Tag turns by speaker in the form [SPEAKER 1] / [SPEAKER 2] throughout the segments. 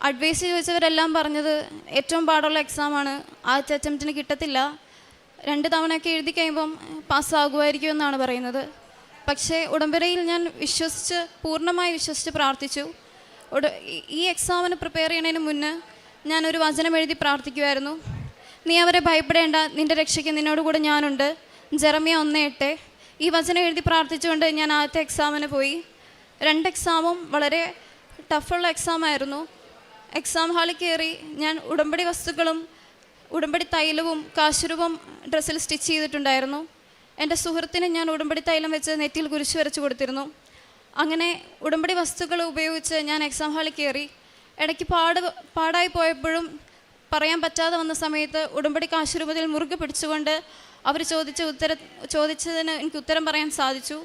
[SPEAKER 1] Advice ചോദിച്ചവരെല്ലാം പറഞ്ഞത് ഏറ്റവും പാടുള്ള എക്സാമാണ്, ആദ്യത്തെ അറ്റംപ്റ്റിന് കിട്ടത്തില്ല, 2 തവണയൊക്കെ എഴുതി കഴിയുമ്പം പാസ്സാകുമായിരിക്കും എന്നാണ് പറയുന്നത്. പക്ഷേ ഉടമ്പടിയിൽ ഞാൻ പൂർണ്ണമായി വിശ്വസിച്ച് പ്രാർത്ഥിച്ചു. ഈ എക്സാമിന് പ്രിപ്പയർ ചെയ്യുന്നതിന് മുന്നേ ഞാനൊരു വചനം എഴുതി പ്രാർത്ഥിക്കുമായിരുന്നു. നീ അവരെ ഭയപ്പെടേണ്ട, നിൻ്റെ രക്ഷയ്ക്ക് നിന്നോടുകൂടെ ഞാനുണ്ട്, ജെറമ്യ 1:8. ഈ വചനം എഴുതി പ്രാർത്ഥിച്ചുകൊണ്ട് ഞാൻ ആദ്യത്തെ എക്സാമിന് പോയി. 2 എക്സാമും വളരെ ടഫുള്ള എക്സാമായിരുന്നു. എക്സാം ഹാളിൽ കയറി ഞാൻ ഉടമ്പടി വസ്തുക്കളും ഉടമ്പടി തൈലവും കാശുരൂപം ഡ്രസ്സിൽ സ്റ്റിച്ച് ചെയ്തിട്ടുണ്ടായിരുന്നു. എൻ്റെ സുഹൃത്തിന് ഞാൻ ഉടമ്പടി തൈലം വെച്ച് നെറ്റിയിൽ കുരിശ് വരച്ച് കൊടുത്തിരുന്നു. അങ്ങനെ ഉടമ്പടി വസ്തുക്കൾ ഉപയോഗിച്ച് ഞാൻ എക്സാം ഹാളിൽ കയറി. ഇടയ്ക്ക് പാടായി പോയപ്പോഴും പറയാൻ പറ്റാതെ വന്ന സമയത്ത് ഉടമ്പടി കാശുരൂപത്തിൽ മുറുകെ പിടിച്ചുകൊണ്ട് അവർ ചോദിച്ചതിന് എനിക്ക് ഉത്തരം പറയാൻ സാധിച്ചു.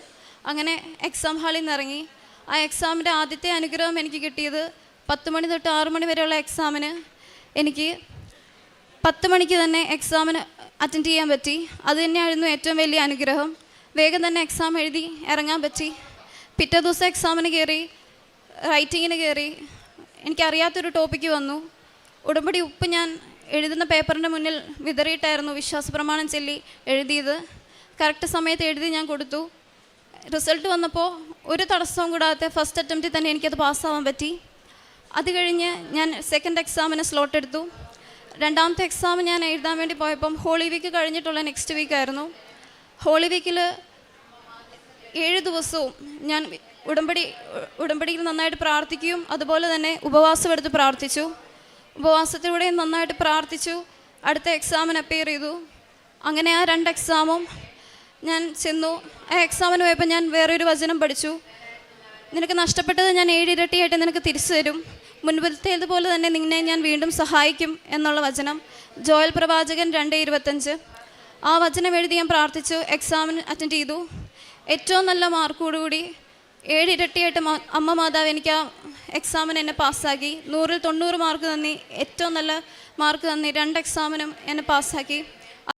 [SPEAKER 1] അങ്ങനെ എക്സാം ഹാളിൽ നിന്ന് ഇറങ്ങി. ആ എക്സാമിൻ്റെ ആദ്യത്തെ അനുഗ്രഹം എനിക്ക് കിട്ടിയത് 10 മണി തൊട്ട് 6 മണി വരെയുള്ള എക്സാമിന് എനിക്ക് 10 മണിക്ക് തന്നെ എക്സാമിന് അറ്റൻഡ് ചെയ്യാൻ പറ്റി. അത് തന്നെയായിരുന്നു ഏറ്റവും വലിയ അനുഗ്രഹം. വേഗം തന്നെ എക്സാം എഴുതി ഇറങ്ങാൻ പറ്റി. പിറ്റേ ദിവസം എക്സാമിന് കയറി, റൈറ്റിങ്ങിന് കയറി. എനിക്കറിയാത്തൊരു ടോപ്പിക്ക് വന്നു. ഉടമ്പടി ഉപ്പ് ഞാൻ എഴുതുന്ന പേപ്പറിൻ്റെ മുന്നിൽ വിതറിയിട്ടായിരുന്നു വിശ്വാസ പ്രമാണം ചൊല്ലി എഴുതിയത്. കറക്റ്റ് സമയത്ത് എഴുതി ഞാൻ കൊടുത്തു. റിസൾട്ട് വന്നപ്പോൾ ഒരു തടസ്സവും കൂടാതെ ഫസ്റ്റ് അറ്റംപ്റ്റിൽ തന്നെ എനിക്കത് പാസ്സാവാൻ പറ്റി. അത് കഴിഞ്ഞ് ഞാൻ സെക്കൻഡ് എക്സാമിന് സ്ലോട്ട് എടുത്തു. 2ാമത്തെ എക്സാം ഞാൻ എഴുതാൻ വേണ്ടി പോയപ്പം ഹോളി വീക്ക് കഴിഞ്ഞിട്ടുള്ള നെക്സ്റ്റ് വീക്കായിരുന്നു. ഹോളി വീക്കിൽ 7 ദിവസവും ഞാൻ ഉടമ്പടിയിൽ നന്നായിട്ട് പ്രാർത്ഥിക്കുകയും അതുപോലെ തന്നെ ഉപവാസം എടുത്ത് പ്രാർത്ഥിച്ചു. ഉപവാസത്തിലൂടെയും നന്നായിട്ട് പ്രാർത്ഥിച്ചു. അടുത്ത എക്സാമിന് അപ്പിയർ ചെയ്തു. അങ്ങനെ ആ 2 എക്സാമും ഞാൻ ചെന്നു. ആ എക്സാമിന് പോയപ്പോൾ ഞാൻ വേറൊരു വചനം പഠിച്ചു. നിനക്ക് നഷ്ടപ്പെട്ടത് ഞാൻ 7 ഇരട്ടിയായിട്ട് നിനക്ക് തിരിച്ചു തരും, മുൻപത്തേതുപോലെ തന്നെ നിന്നെ ഞാൻ വീണ്ടും സഹായിക്കും എന്നുള്ള വചനം. ജോയൽ പ്രവാചകൻ 2:25. ആ വചനം എഴുതി ഞാൻ പ്രാർത്ഥിച്ചു. എക്സാമിന് അറ്റൻഡ് ചെയ്തു. ഏറ്റവും നല്ല മാർക്കോടുകൂടി 7 ഇരട്ടിയായിട്ട് അമ്മ മാതാവ് എനിക്ക് ആ എക്സാമിന് എന്നെ പാസ്സാക്കി. 100ൽ 90 മാർക്ക് തന്നി, ഏറ്റവും നല്ല മാർക്ക് തന്നി. 2 എക്സാമിനും എന്നെ പാസ്സാക്കി.